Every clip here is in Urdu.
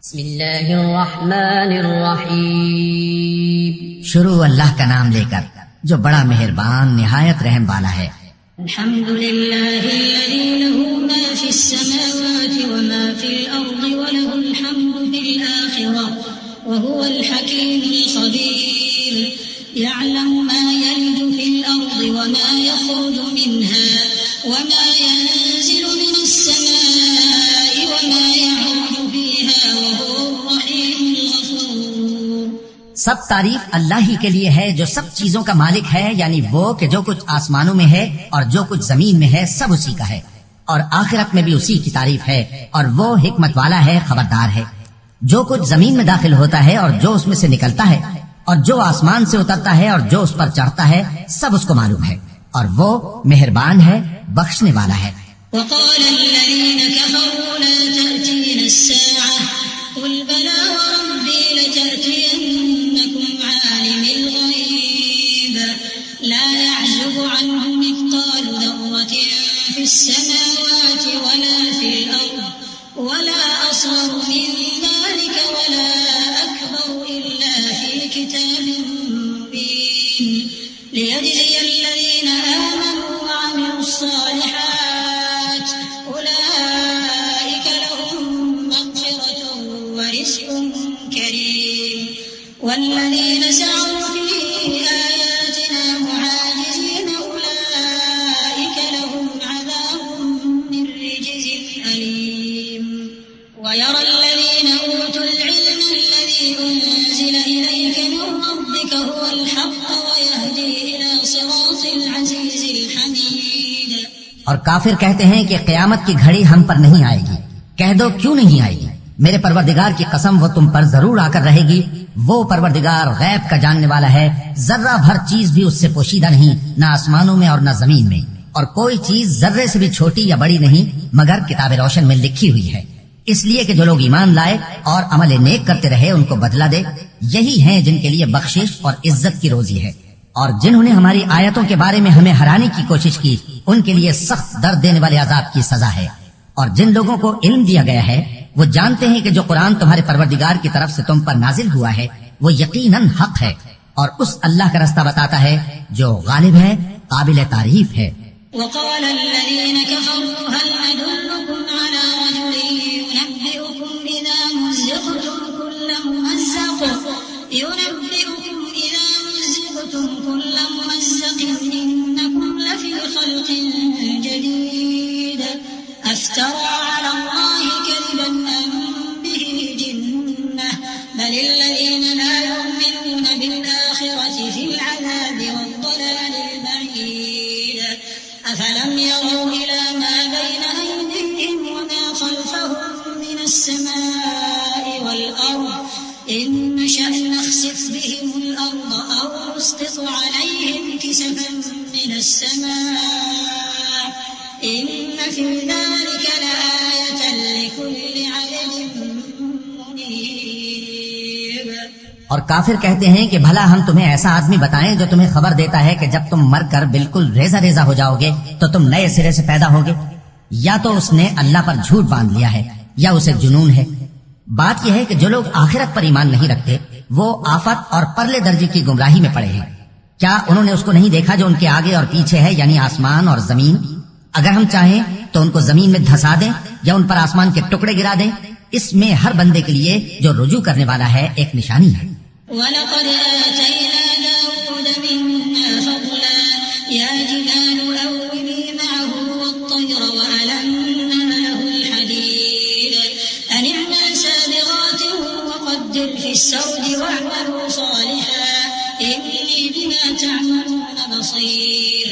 بسم اللہ الرحمن الرحیم. شروع اللہ کا نام لے کر جو بڑا مہربان نہایت رحم والا ہے. الحمد لله الذي له ما في السماوات وما في الأرض وله الحمد في الآخرة وهو الحكيم الخبير. يعلم ما يلج في الأرض وما يخرج منها وما ينزل من السماء وما يعرج فيها وهو الرحيم الغفور. سب تعریف اللہ ہی کے لیے ہے جو سب چیزوں کا مالک ہے، یعنی وہ کہ جو کچھ آسمانوں میں ہے اور جو کچھ زمین میں ہے سب اسی کا ہے، اور آخرت میں بھی اسی کی تعریف ہے، اور وہ حکمت والا ہے، خبردار ہے. جو کچھ زمین میں داخل ہوتا ہے اور جو اس میں سے نکلتا ہے اور جو آسمان سے اترتا ہے اور جو اس پر چڑھتا ہے سب اس کو معلوم ہے، اور وہ مہربان ہے، بخشنے والا ہے. وقال الذين كفروا لا تأتينا الساعة قل بلى وربي لتأتينكم عالم الغيب لا يعزب عنه مثقال ذرة في السماوات ولا في الأرض ولا أصغر من ذلك ولا أكبر إلا في كتاب مبين ليجزي الذين آمنوا وعملوا الصالحات أولئك لهم مغفرة ورزق كريم والذين سعوا في آياتنا معاجزين أولئك لهم عذاب من رجز أليم. ويرى الذين أوتوا العلم الذي أنزل إليك من ربك هو الحق ويهدي إلى صراط العزيز الحميد. اور کافر کہتے ہیں کہ قیامت کی گھڑی ہم پر نہیں آئے گی. کہہ دو کیوں نہیں آئے گی؟ میرے پروردگار کی قسم وہ تم پر ضرور آ کر رہے گی. وہ پروردگار غیب کا جاننے والا ہے، ذرہ بھر چیز بھی اس سے پوشیدہ نہیں، نہ آسمانوں میں اور نہ زمین میں، اور کوئی چیز ذرے سے بھی چھوٹی یا بڑی نہیں مگر کتاب روشن میں لکھی ہوئی ہے. اس لیے کہ جو لوگ ایمان لائے اور عمل نیک کرتے رہے ان کو بدلہ دے. یہی ہیں جن کے لیے بخشش اور عزت کی روزی ہے. اور جنہوں نے ہماری آیتوں کے بارے میں ہمیں ہرانے کی کوشش کی ان کے لیے سخت درد دینے والے عذاب کی سزا ہے. اور جن لوگوں کو علم دیا گیا ہے وہ جانتے ہیں کہ جو قرآن تمہارے پروردگار کی طرف سے تم پر نازل ہوا ہے وہ یقیناً حق ہے، اور اس اللہ کا رستہ بتاتا ہے جو غالب ہے، قابل تعریف ہے. وقال الذين كفروا هل ندلكم على رجل ينبئكم إذا مزقتم كل ممزق إنكم لفي خلق جديد أفترى على الله كذبا أم به جنة بل الذين لا يؤمنون بالآخرة في العذاب والضلال البعيد أفلم يروا إلى ما بين أيديهم وما خلفهم من السماء والأرض إن نشأ نخسف بهم الأرض أو نسقط عليهم كسفا من السماء إن في ذلك لآية لكل عبد منيب. اور کافر کہتے ہیں کہ بھلا ہم تمہیں ایسا آدمی بتائیں جو تمہیں خبر دیتا ہے کہ جب تم مر کر بالکل ریزہ ریزہ ہو جاؤ گے تو تم نئے سرے سے پیدا ہوگے؟ یا تو اس نے اللہ پر جھوٹ باندھ لیا ہے یا اسے جنون ہے. بات یہ ہے کہ جو لوگ آخرت پر ایمان نہیں رکھتے وہ آفت اور پرلے درجے کی گمراہی میں پڑے ہیں. کیا انہوں نے اس کو نہیں دیکھا جو ان کے آگے اور پیچھے ہے، یعنی آسمان اور زمین؟ اگر ہم چاہیں تو ان کو زمین میں دھسا دیں یا ان پر آسمان کے ٹکڑے گرا دیں. اس میں ہر بندے کے لیے جو رجوع کرنے والا ہے ایک نشانی ہے. وَلَقَدْ آتَيْنَا دَاوُودَ مِنَّا فَضْلًا يَا جِبَالُ أَوِّبِي مَعَهُ وَالطَّيْرَ وَأَلَنَّا لَهُ الْحَدِيدَ أَنِ اعْمَلْ سَابِغَاتٍ وَقَدِّرْ فِي السَّرْدِ وَاعْمَلُوا صَالِحًا إِنِّي بِمَا تَعْمَلُونَ بَصِيرٌ.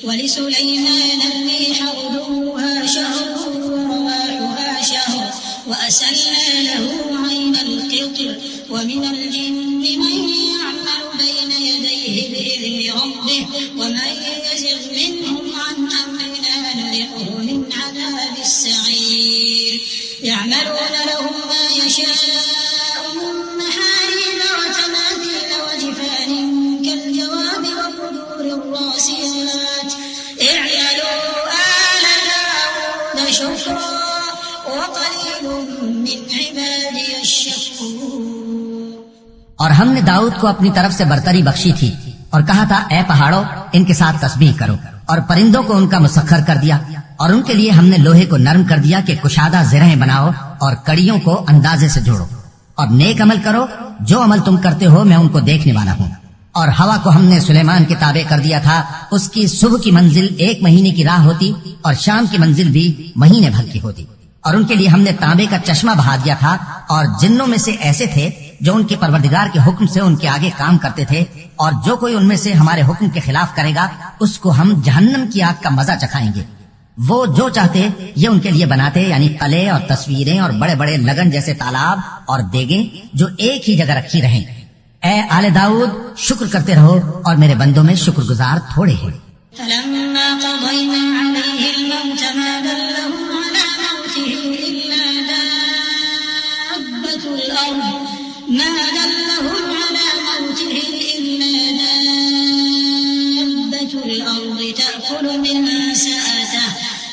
وَلِسُلَيْمَانَ الرِّيحَ غُدُوُّهَا شَهْرٌ وَرَوَاحُهَا شَهْرٌ وَأَسَلْنَا لَهُ عَيْنَ الْقِطْرِ وَمِنَ الْجِنِّ مَن يَعْمَلُ بَيْنَ يَدَيْهِ بِإِذْنِ رَبِّهِ وَمَن يَزِغْ مِنْهُمْ عَنْ أَمْرِنَا نُذِقْهُ مِنْ عَذَابِ السَّعِيرِ. يَعْمَلُونَ لَهُ مَا يَشَاءُ مِن مَّحَارِيبَ وَتَمَاثِيلَ وَجِفَانٍ كَالْجَوَابِ وَقُدُورٍ رَّاسِيَاتٍ اعْمَلُوا آلَ دَاوُودَ شُكْرًا وَقَلِيلٌ مِّنْ عِبَادِيَ الشَّكُورُ. اور ہم نے داؤد کو اپنی طرف سے برتری بخشی تھی اور کہا تھا اے پہاڑوں ان کے ساتھ تسبیح کرو، اور پرندوں کو ان کا مسخر کر دیا، اور ان کے لیے ہم نے لوہے کو نرم کر دیا کہ کشادہ زرہیں بناؤ اور کڑیوں کو اندازے سے جوڑو، اور نیک عمل کرو، جو عمل تم کرتے ہو میں ان کو دیکھنے والا ہوں۔ اور ہوا کو ہم نے سلیمان کے تابع کر دیا تھا، اس کی صبح کی منزل 1 مہینے کی راہ ہوتی اور شام کی منزل بھی مہینے بھر کی ہوتی، اور ان کے لیے ہم نے تانبے کا چشمہ بہا دیا تھا، اور جنوں میں سے ایسے تھے جو ان کے پروردگار کے حکم سے ان کے آگے کام کرتے تھے، اور جو کوئی ان میں سے ہمارے حکم کے خلاف کرے گا اس کو ہم جہنم کی آگ کا مزہ چکھائیں گے۔ وہ جو چاہتے یہ ان کے لیے بناتے، یعنی قلعے اور تصویریں اور بڑے بڑے لگن جیسے تالاب اور دیگیں جو ایک ہی جگہ رکھی رہیں۔ اے آل داؤد شکر کرتے رہو، اور میرے بندوں میں شکر گزار تھوڑے ہیں۔ فلما قضينا عليه الموت ما دلهم على موته إلا دابة الأرض تأكل من سأته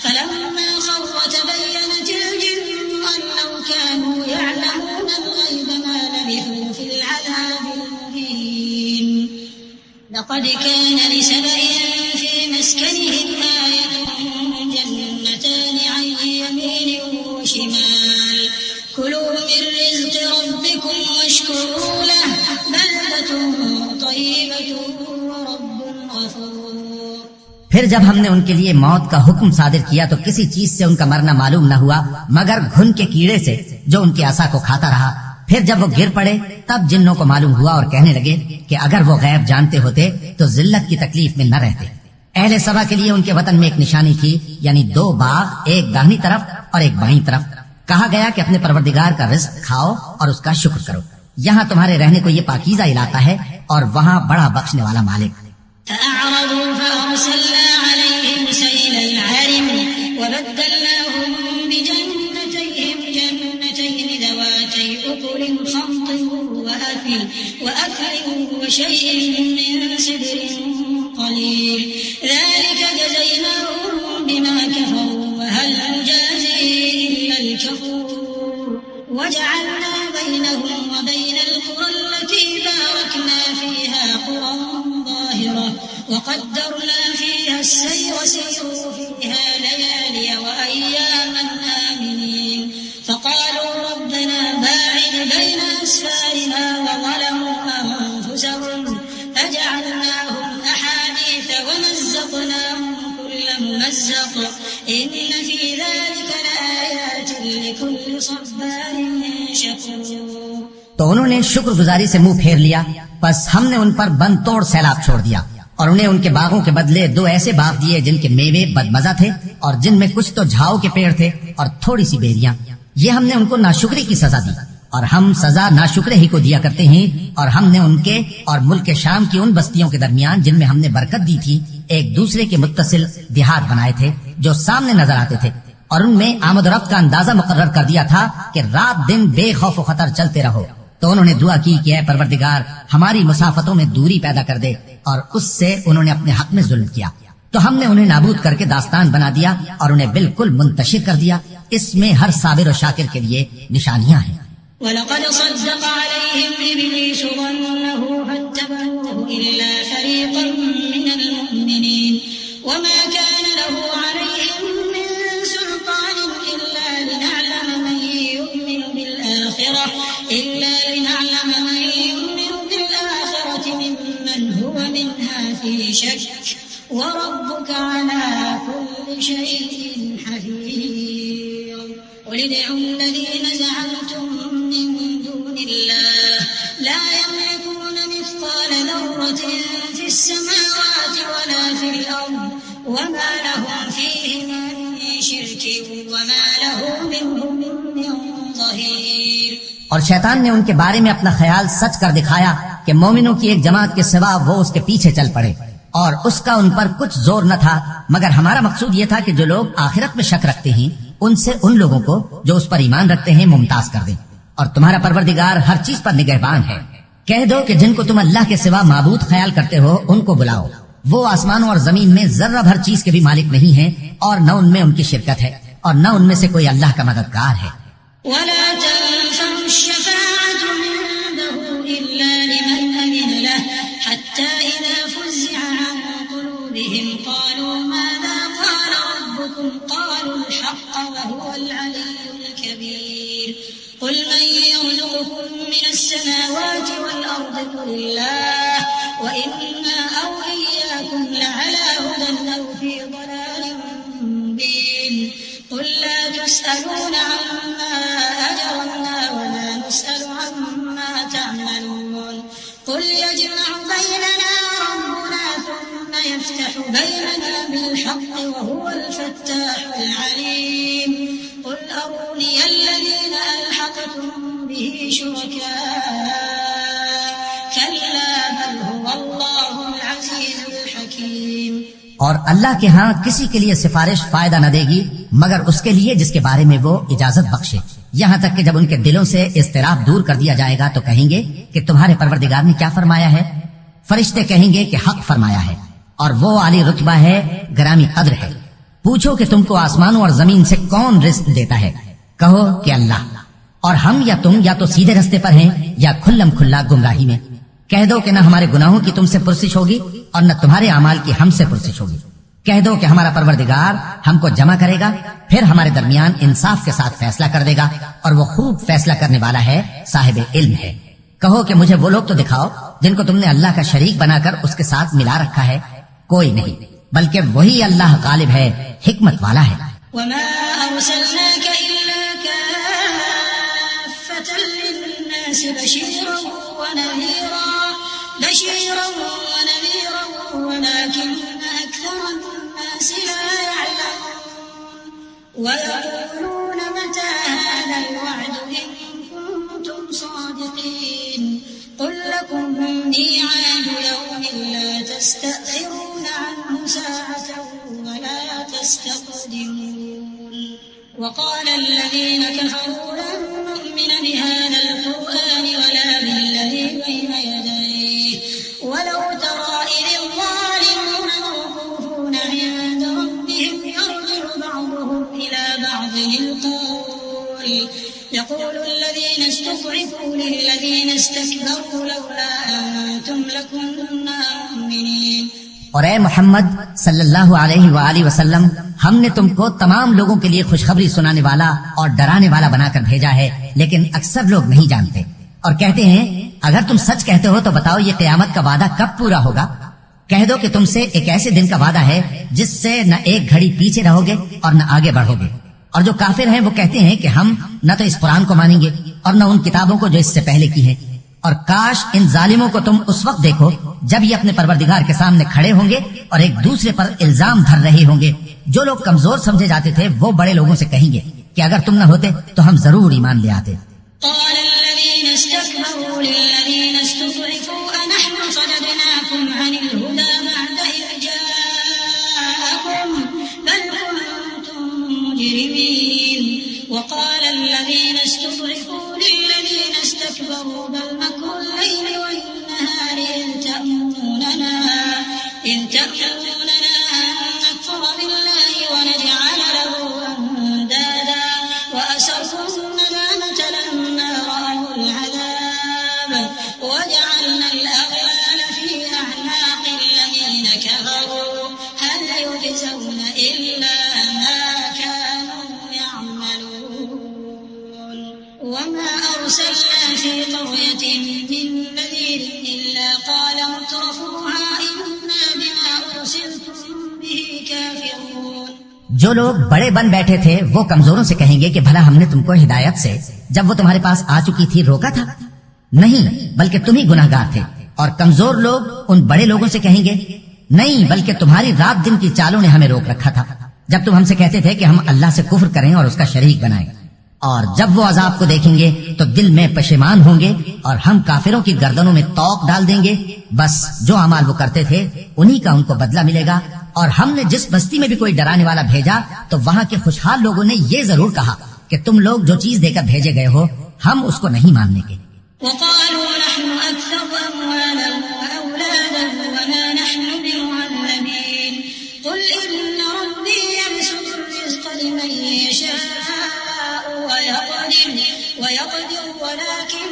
فلما خر تبينت الجن أن لو كانوا يعلمون الغيب ما لبثوا في العذاب المهين لقد كان لسبأ في مسكنهم آية جنتان عن يمين وشمال كلوا من رزق ربكم واشكروا له بلدة طيبة ورب غفور۔ پھر جب ہم نے ان کے لیے موت کا حکم صادر کیا تو کسی چیز سے ان کا مرنا معلوم نہ ہوا مگر گھن کے کیڑے سے جو ان کے عصا کو کھاتا رہا۔ پھر جب وہ گر پڑے تب جنوں کو معلوم ہوا اور کہنے لگے کہ اگر وہ غیب جانتے ہوتے تو ذلت کی تکلیف میں نہ رہتے۔ اہل سبا کے لیے ان کے وطن میں ایک نشانی تھی، یعنی 2 باغ، ایک داہنی طرف اور ایک بائیں طرف۔ کہا گیا کہ اپنے پروردگار کا رزق کھاؤ اور اس کا شکر کرو، یہاں تمہارے رہنے کو یہ پاکیزہ علاقہ ہے اور وہاں بڑا بخشنے والا مالک۔ فأعرضوا فأرسلنا عليهم سيل العرم وبدلناهم بجنتين ذواتي أكل خمط وأثل وشيء من سدر قليل ذلك جزيناهم بما كفروا وهل نجازي إلا الكفور وجعلنا بينهم وبين القرى التي باركنا فيها قرى وقدرنا فيها السير سيروا فيها ليالي وأياما آمنين فقالوا ربنا باعد بين أسفارنا وظلموا أنفسهم فجعلناهم أحاديث ومزقناهم كل ممزق إن في ذلك لآيات لكل صبار شكور۔ تو انہوں نے شکر گزاری سے منہ پھیر لیا، پس ہم نے ان پر بند توڑ سیلاب چھوڑ دیا اور انہیں ان کے باغوں کے بدلے 2 ایسے باغ دیے جن کے میوے بدمزہ تھے اور جن میں کچھ تو جھاؤ کے پیڑ تھے اور تھوڑی سی بیریاں۔ یہ ہم نے ان کو ناشکری کی سزا دی، اور ہم سزا ناشکرے ہی کو دیا کرتے ہیں۔ اور ہم نے ان کے اور ملک شام کی ان بستیوں کے درمیان جن میں ہم نے برکت دی تھی ایک دوسرے کے متصل دیہات بنائے تھے جو سامنے نظر آتے تھے، اور ان میں آمد و رفت کا اندازہ مقرر کر دیا تھا کہ رات دن بے خوف و خطر چلتے رہو۔ تو انہوں نے دعا کی کہ اے پروردگار ہماری مسافتوں میں دوری پیدا کر دے، اور اس سے انہوں نے اپنے حق میں ظلم کیا تو ہم نے انہیں نابود کر کے داستان بنا دیا اور انہیں بالکل منتشر کر دیا۔ اس میں ہر صابر و شاکر کے لیے نشانیاں ہیں۔ وَلَقَدْ صَدَّقَ عَلَيْهِمْ إِبْلِيسُ ظَنَّهُ فَاتَّبَعُوهُ إِلَّا فَرِيقًا مِّنَ الْمُؤْمِنِينَ وَمَا كَانَ لَهُ عَلَيْهِمْ مِّن سُلْطَانٍ إِلَّا لِنَعْلَمَ مَن يُؤْمِنُ بِالْآخِرَةِ ممن هو منها في شك وربك على كل شيء حفيظ قل ادعوا الذين زعمتم من دون الله لا يملكون مثقال ذرة في السماوات ولا في الأرض وما لهم فيهما من شرك وما له منهم من ظهير۔ اور شیطان نے ان کے بارے میں اپنا خیال سچ کر دکھایا کہ مومنوں کی ایک جماعت کے سوا وہ اس کے پیچھے چل پڑے، اور اس کا ان پر کچھ زور نہ تھا، مگر ہمارا مقصود یہ تھا کہ جو لوگ آخرت میں شک رکھتے ہیں ان سے ان لوگوں کو جو اس پر ایمان رکھتے ہیں ممتاز کر دیں، اور تمہارا پروردگار ہر چیز پر نگہبان ہے۔ کہہ دو کہ جن کو تم اللہ کے سوا معبود خیال کرتے ہو ان کو بلاؤ، وہ آسمانوں اور زمین میں ذرہ بھر چیز کے بھی مالک نہیں ہیں، اور نہ ان میں ان کی شرکت ہے اور نہ ان میں سے کوئی اللہ کا مددگار ہے۔ ولا تنفع الشفاعة عنده إلا من يرزقكم من السماوات والأرض قل الله وإنا أو إياكم لعلى هدى أو في ضلال مبين قل لا تسألون عما أجرمنا ولا نسأل عما تعملون قل يجمع بيننا ربنا ثم يفتح بيننا بالحق وهو الفتاح العليم قل أروني الذين ألحقتم به شركاء كلا بل هو الله العزيز الحكيم. اور اللہ کے ہاں کسی کے لیے سفارش فائدہ نہ دے گی مگر اس کے لیے جس کے بارے میں وہ اجازت بخشے، یہاں تک کہ جب ان کے دلوں سے اضطراب دور کر دیا جائے گا تو کہیں گے کہ تمہارے پروردگار نے کیا فرمایا ہے؟ فرشتے کہیں گے کہ حق فرمایا ہے اور وہ عالی رتبہ ہے، گرامی قدر ہے. پوچھو کہ تم کو آسمانوں اور زمین سے کون رزق دیتا ہے؟ کہو کہ اللہ، اور ہم یا تم یا تو سیدھے رستے پر ہیں یا کھلم کھلا گمراہی میں. کہہ دو کہ نہ ہمارے گناہوں کی تم سے پرسش ہوگی اور نہ تمہارے اعمال کی ہم سے پرسش ہوگی. کہہ دو کہ ہمارا پروردگار ہم کو جمع کرے گا، پھر ہمارے درمیان انصاف کے ساتھ فیصلہ کر دے گا اور وہ خوب فیصلہ کرنے والا ہے، صاحب علم ہے. کہو کہ مجھے وہ لوگ تو دکھاؤ جن کو تم نے اللہ کا شریک بنا کر اس کے ساتھ ملا رکھا ہے. کوئی نہیں، بلکہ وہی اللہ غالب ہے، حکمت والا ہے. وما أرسلناك إلا كافة للناس بشيرا ونذيرا ولكن أكثر الناس لا يعلمون ويقولون متى هذا الوعد إن كنتم صادقين قل لكم ميعاد يوم لا تستأخرون عنه ساعة ولا تستقدمون. وقال الذين كفروا لن نؤمن بهذا القرآن ولا بالذي بين يديه ولو ترى إذ الظالمون موقوفون عند ربهم يرجع بعضهم إلى بعض القول يقول الذين استضعفوا للذين استكبروا لولا أنتم لكنا مؤمنين. اور اے محمد صلی اللہ علیہ وآلہ وسلم، ہم نے تم کو تمام لوگوں کے لیے خوشخبری سنانے والا اور ڈرانے والا بنا کر بھیجا ہے، لیکن اکثر لوگ نہیں جانتے اور کہتے ہیں اگر تم سچ کہتے ہو تو بتاؤ یہ قیامت کا وعدہ کب پورا ہوگا؟ کہہ دو کہ تم سے ایک ایسے دن کا وعدہ ہے جس سے نہ ایک گھڑی پیچھے رہو گے اور نہ آگے بڑھو گے. اور جو کافر ہیں وہ کہتے ہیں کہ ہم نہ تو اس قرآن کو مانیں گے اور نہ ان کتابوں کو جو اس سے پہلے کی ہیں. اور کاش ان ظالموں کو تم اس وقت دیکھو جب یہ اپنے پروردگار کے سامنے کھڑے ہوں گے اور ایک دوسرے پر الزام دھر رہے ہوں گے. جو لوگ کمزور سمجھے جاتے تھے وہ بڑے لوگوں سے کہیں گے کہ اگر تم نہ ہوتے تو ہم ضرور ایمان لے آتے. قال الذين استكبروا للذين استضعفوا أنحن صددناكم عن الهدى بعد إذ جاءكم بل كنتم مجرمين. وقال الذين استضعفوا للذين استكبروا بل مكر الليل والنهار إذ تأمروننا أن نكفر بالله ونجعل له أندادا وأسروا الندامة لما رأوا العذاب وجعلنا الأغلال في أعناق الذين كفروا هل يجزون إلا ما كانوا يعملون. وما أرسلنا في قرية من نذير إلا قال مترفوها إنا بما أرسلتم به كافرون. جو لوگ بڑے بن بیٹھے تھے وہ کمزوروں سے کہیں گے کہ بھلا ہم نے تم کو ہدایت سے جب وہ تمہارے پاس آ چکی تھی روکا تھا؟ نہیں، بلکہ تم ہی گناہ گار تھے. اور کمزور لوگ ان بڑے لوگوں سے کہیں گے نہیں، بلکہ تمہاری رات دن کی چالوں نے ہمیں روک رکھا تھا جب تم ہم سے کہتے تھے کہ ہم اللہ سے کفر کریں اور اس کا شریک بنائیں. اور جب وہ عذاب کو دیکھیں گے تو دل میں پشیمان ہوں گے اور ہم کافروں کی گردنوں میں توق ڈال دیں گے. بس جو اعمال وہ کرتے تھے انہی کا ان کو بدلہ ملے گا. اور ہم نے جس بستی میں بھی کوئی ڈرانے والا بھیجا تو وہاں کے خوشحال لوگوں نے یہ ضرور کہا کہ تم لوگ جو چیز دے کر بھیجے گئے ہو ہم اس کو نہیں ماننے کے. وقالوا نحن أكثر أموالا وأولادا وما نحن بمعذبين قل إن ربي يبسط الرزق لمن يشاء ويقدر ولكن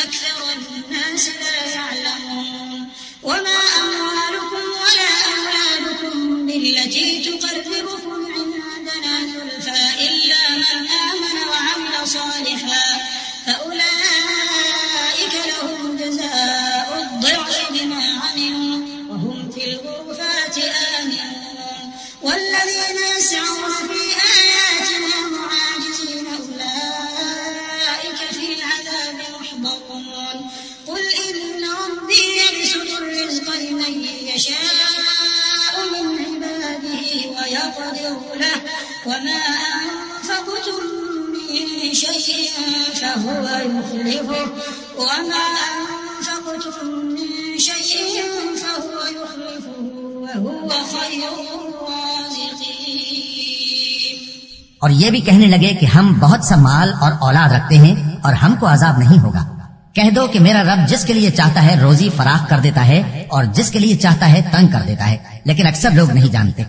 أكثر الناس لا يعلمون. وما أموالكم ولا أولادكم بالتي تقربكم عندنا زلفى إلا من آمن وعمل صالحا وما أنفقتم من شيء فهو يخلفه وما أنفقتم من شيء فهو يخلفه وهو خير الرازقين. اور یہ بھی کہنے لگے کہ ہم بہت سا مال اور اولاد رکھتے ہیں اور ہم کو عذاب نہیں ہوگا. کہہ دو کہ میرا رب جس کے لیے چاہتا ہے روزی فراخ کر دیتا ہے اور جس کے لیے چاہتا ہے تنگ کر دیتا ہے، لیکن اکثر لوگ نہیں جانتے.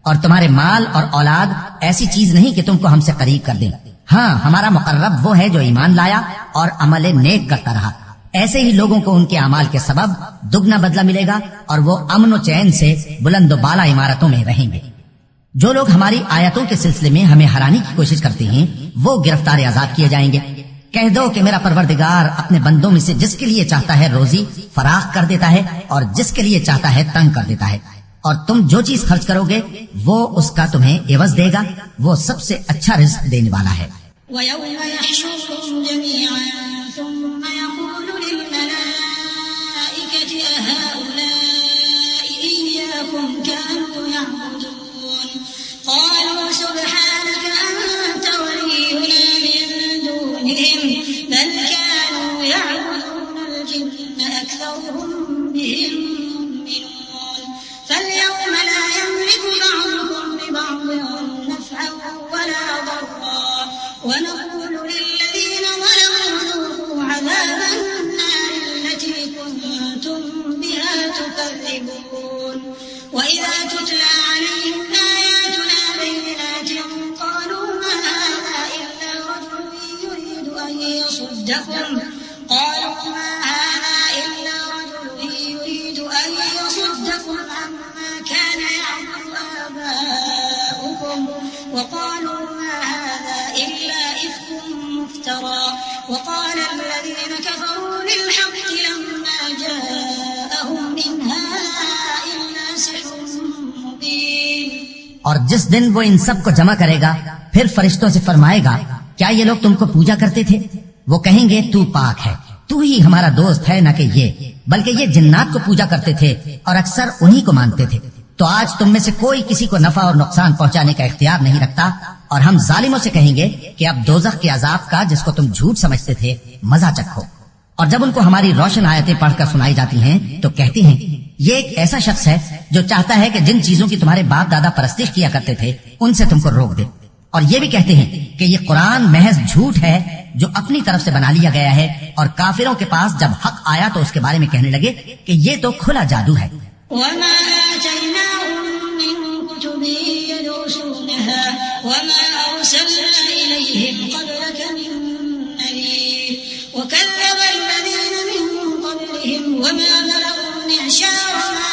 اور تمہارے مال اور اولاد ایسی چیز نہیں کہ تم کو ہم سے قریب کر دیں. ہاں، ہمارا مقرب وہ ہے جو ایمان لایا اور عمل نیک کرتا رہا. ایسے ہی لوگوں کو ان کے اعمال کے سبب دگنا بدلہ ملے گا اور وہ امن و چین سے بلند و بالا عمارتوں میں رہیں گے. جو لوگ ہماری آیتوں کے سلسلے میں ہمیں ہرانے کی کوشش کرتے ہیں وہ گرفتار عذاب کیے جائیں گے. کہہ دو کہ میرا پروردگار اپنے بندوں میں سے جس کے لیے چاہتا ہے روزی فراخ کر دیتا ہے اور جس کے لیے چاہتا ہے تنگ کر دیتا ہے. اور تم جو چیز خرچ کرو گے وہ اس کا تمہیں عوض دے گا. وہ سب سے اچھا رزق دینے والا ہے. وَيَوْمَ يَحْشُرُهُمْ جَمِيعًا ثُمَّ يَقُولُ لِلْمَلَائِكَةِ أَهَؤُلَاءِ إِيَّاكُمْ كَانُوا يَعْبُدُونَ قَالُوا سُبْحَانَكَ أَنْتَ وَلِيُّنَا مِنْ دُونِهِمْ بَلْ كَانُوا يَعْبُدُونَ الْجِنَّ أَكْثَرُهُم بِهِمْ مُؤْمِنُونَ فَالْيَوْمَ لَا يَمْلِكُ بَعْضُكُمْ لِبَعْضٍ نَفْعًا وَلَا ضَرًّا ونقول للذين ظلموا ذوقوا عذاب النار التي كنتم بها تكذبون. وإذا تتلى عليهم آياتنا بينات قالوا ما هذا إلا رجل يريد أن يصدكم عما كان يعبد آباؤكم وقالوا ما هذا إلا إفك مفترى. وقال الذين كفروا للحق لما جاءهم إن هذا إلا سحر مبين. اور جس دن وہ ان سب کو جمع کرے گا پھر فرشتوں سے فرمائے گا کیا یہ لوگ تم کو پوجا کرتے تھے؟ وہ کہیں گے تو پاک ہے، تو ہی ہمارا دوست ہے، نہ کہ یہ، بلکہ یہ جنات کو پوجا کرتے تھے اور اکثر انہی کو مانتے تھے. تو آج تم میں سے کوئی کسی کو نفع اور نقصان پہنچانے کا اختیار نہیں رکھتا. اور ہم ظالموں سے کہیں گے کہ اب دوزخ کے عذاب کا جس کو تم جھوٹ سمجھتے تھے مزہ چکھو. اور جب ان کو ہماری روشن آیتیں پڑھ کر سنائی جاتی ہیں تو کہتی ہیں یہ ایک ایسا شخص ہے جو چاہتا ہے کہ جن چیزوں کی تمہارے باپ دادا پرستش کیا کرتے تھے ان سے تم کو روک دے. اور یہ بھی کہتے ہیں کہ یہ قرآن محض جھوٹ ہے جو اپنی طرف سے بنا لیا گیا ہے. اور کافروں کے پاس جب حق آیا تو اس کے بارے میں کہنے لگے کہ یہ تو کھلا جادو ہے. وما آتيناهم من كتب يدرسونها وما أرسلنا إليهم قبلك من نذير وكذب الذين من قبلهم وما بلغوا معشار ما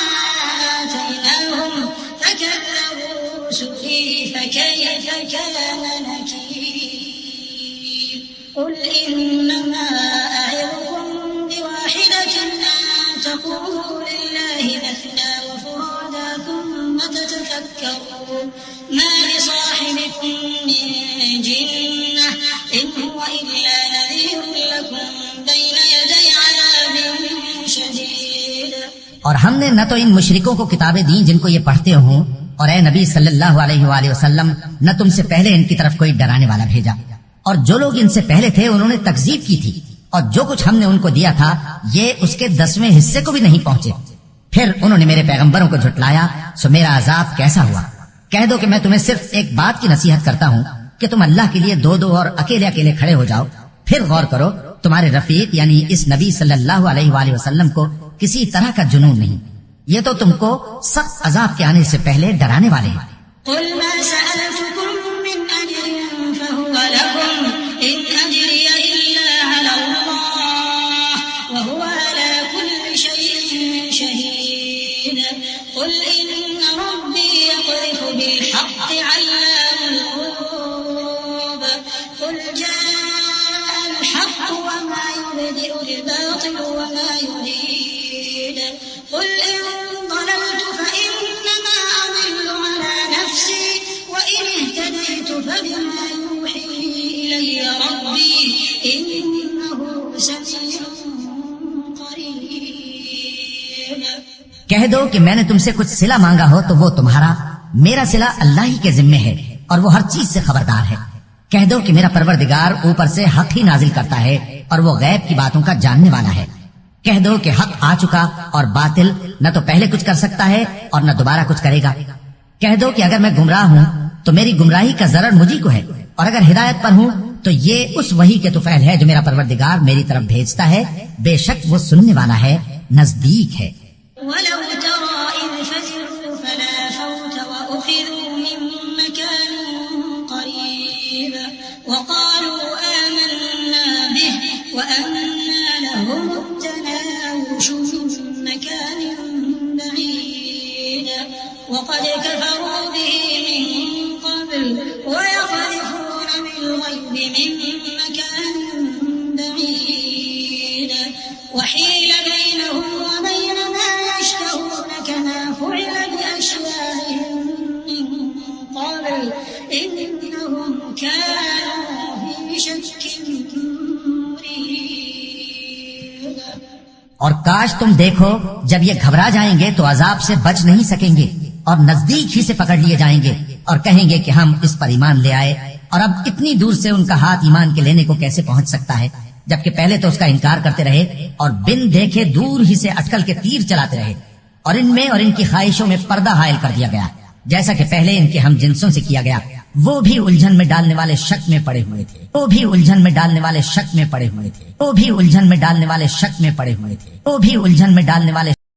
آتيناهم فكذبوا رسلي فكيف كان نكير. قل إنما أعظكم بواحدة أن تقولوا لله مثنى وفرادا ثم تتفكروا ما لصاحبكم من جنة إن هو إلا نذير لكم بين يدي عذاب شديد. اور ہم نے نہ تو ان مشرکوں کو کتابیں دیں جن کو یہ پڑھتے ہوں، اور اے نبی صلی اللہ علیہ وآلہ وسلم نہ تم سے پہلے ان کی طرف کوئی ڈرانے والا بھیجا. اور جو لوگ ان سے پہلے تھے انہوں نے تکذیب کی تھی، اور جو کچھ ہم نے ان کو دیا تھا یہ اس کے 10ویں حصے کو بھی نہیں پہنچے. پھر انہوں نے میرے پیغمبروں کو جھٹلایا، سو میرا عذاب کیسا ہوا. کہہ دو کہ میں تمہیں صرف ایک بات کی نصیحت کرتا ہوں کہ تم اللہ کے لیے دو اور اکیلے اکیلے کھڑے ہو جاؤ. پھر غور کرو تمہارے رفیق یعنی اس نبی صلی اللہ علیہ وآلہ وسلم کو کسی طرح کا جنون نہیں، یہ تو تم کو سخت عذاب کے آنے سے پہلے ڈرانے والے ہیں. قل ما سألتكم من أجر فهو لكم إن أجري إلا على الله وهو على كل شيء شهيد. قل إن ربي يقذف بالحق علام الغيوب. قل جاء الحق وما يبدئ الباطل وما يعيد. قل إن ضللت فإنما أضل على نفسي وإن اهتديت فبما يوحي إلي ربي إنه سميع قريب. کہہ دو کہ میں نے تم سے کچھ صلہ مانگا ہو تو وہ تمہارا، میرا صلہ اللہ ہی کے ذمے ہے اور وہ ہر چیز سے خبردار ہے۔ کہہ دو کہ میرا پروردگار اوپر سے حق ہی نازل کرتا ہے اور وہ غیب کی باتوں کا جاننے والا ہے۔ کہہ دو کہ حق آ چکا اور باطل نہ تو پہلے کچھ کر سکتا ہے اور نہ دوبارہ کچھ کرے گا۔ کہہ دو کہ اگر میں گمراہ ہوں تو میری گمراہی کا ضرر مجھی کو ہے، اور اگر ہدایت پر ہوں تو یہ اس وحی کے طفیل ہے جو میرا پروردگار میری طرف بھیجتا ہے، بے شک وہ سننے والا ہے، نزدیک ہے۔ ولو ترى إذ فزعوا فلا فوت وأخذوا من مكان قريب وقالوا آمنا به وأنى لهم التناوش من مكان بعيد وقد كفروا به من قبل ويقذفون بالغيب من مكان بعيد وحيل بينهم وبين ما يشتهون كما فعل بأشياعهم من قبل إنهم كانوا في شك مريب۔ اور کاش تم دیکھو جب یہ گھبرا جائیں گے تو عذاب سے بچ نہیں سکیں گے اور نزدیک ہی سے پکڑ لیے جائیں گے اور کہیں گے کہ ہم اس پر ایمان لے آئے، اور اب اتنی دور سے ان کا ہاتھ ایمان کے لینے کو کیسے پہنچ سکتا ہے، جبکہ پہلے تو اس کا انکار کرتے رہے اور بن دیکھے دور ہی سے اٹکل کے تیر چلاتے رہے، اور ان میں اور ان کی خواہشوں میں پردہ حائل کر دیا گیا، جیسا کہ پہلے ان کے ہم جنسوں سے کیا گیا۔ وہ بھی الجھن میں ڈالنے والے شک میں پڑے ہوئے تھے، وہ بھی الجھن میں ڈالنے والے شک میں پڑے ہوئے تھے، وہ بھی الجھن میں ڈالنے والے شک میں پڑے ہوئے تھے، وہ بھی الجھن میں ڈالنے والے